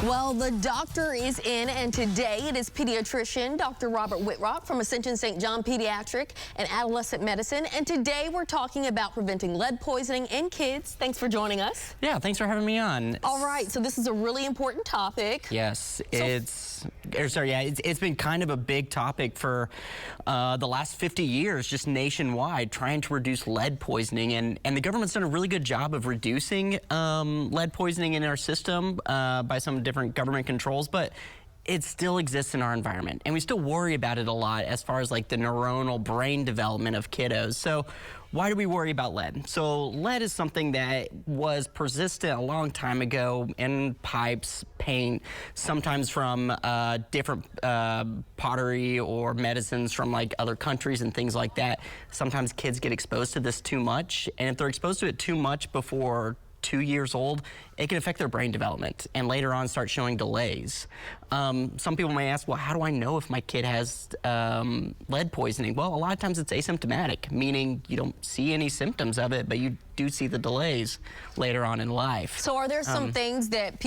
Well, the doctor is in, and today it is pediatrician Dr. Robert Wittrock from Ascension St. John Pediatric and Adolescent Medicine. And today we're talking about preventing lead poisoning in kids. Thanks for joining us. Yeah, thanks for having me on. All right, so this is a really important topic. Yes, it's been kind of a big topic for the last 50 years, just nationwide, trying to reduce lead poisoning. And the government's done a really good job of reducing lead poisoning in our system by some different government controls, but it still exists in our environment, and we still worry about it a lot as far as like the neuronal brain development of kiddos. So why do we worry about lead? So lead is something that was persistent a long time ago in pipes, paint, sometimes from different pottery or medicines from like other countries and things like that. Sometimes kids get exposed to this too much, and if they're exposed to it too much before 2 years old, it can affect their brain development and later on start showing delays. Some people may ask, well, how do I know if my kid has lead poisoning? Well, a lot of times it's asymptomatic, meaning you don't see any symptoms of it, but you do see the delays later on in life. So are there some things that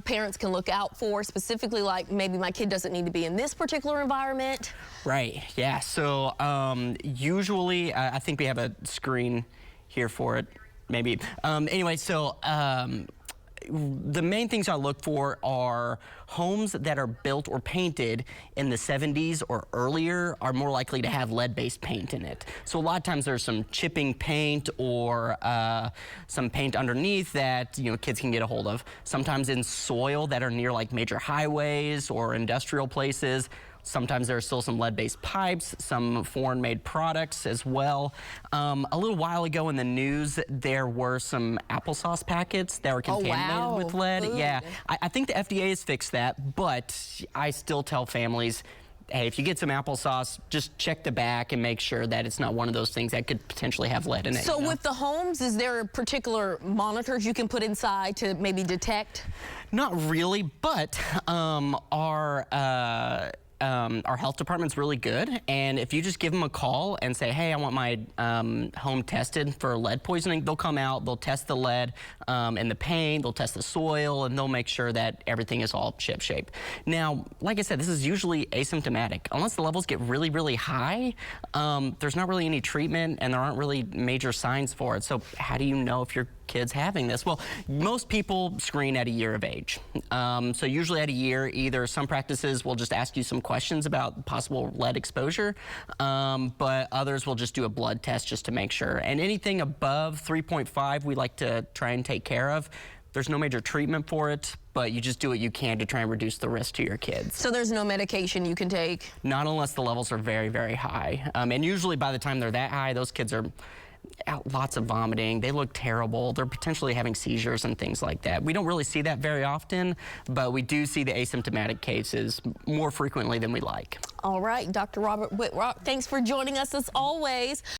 parents can look out for, specifically like maybe my kid doesn't need to be in this particular environment? Right, yeah. So usually, I think we have a screen here for it. Maybe. Anyway, so the main things I look for are homes that are built or painted in the 70s or earlier are more likely to have lead-based paint in it. So a lot of times there's some chipping paint or some paint underneath that kids can get a hold of. Sometimes in soil that are near like major highways or industrial places. Sometimes there are still some lead-based pipes, some foreign-made products as well. A little while ago in the news, there were some applesauce packets that were contaminated with lead. Food. Yeah, I think the FDA has fixed that, but I still tell families, hey, if you get some applesauce, just check the back and make sure that it's not one of those things that could potentially have lead in it. So with the homes, is there particular monitors you can put inside to maybe detect? Not really, but our health department's really good, and if you just give them a call and say, hey, I want my home tested for lead poisoning, they'll come out, they'll test the lead and the paint, they'll test the soil, and they'll make sure that everything is all ship-shape. Now, like I said, this is usually asymptomatic. Unless the levels get really, really high, there's not really any treatment, and there aren't really major signs for it. So how do you know if your kid's having this? Well, most people screen at a year of age. So usually at a year, either some practices will just ask you some questions about possible lead exposure, but others will just do a blood test just to make sure. And anything above 3.5, we like to try and take care of. There's no major treatment for it, but you just do what you can to try and reduce the risk to your kids. So there's no medication you can take? Not unless the levels are very, very high. And usually by the time they're that high, those kids are lots of vomiting, they look terrible, they're potentially having seizures and things like that. We don't really see that very often, but we do see the asymptomatic cases more frequently than we like. All right, Dr. Robert Wittrock, thanks for joining us as always.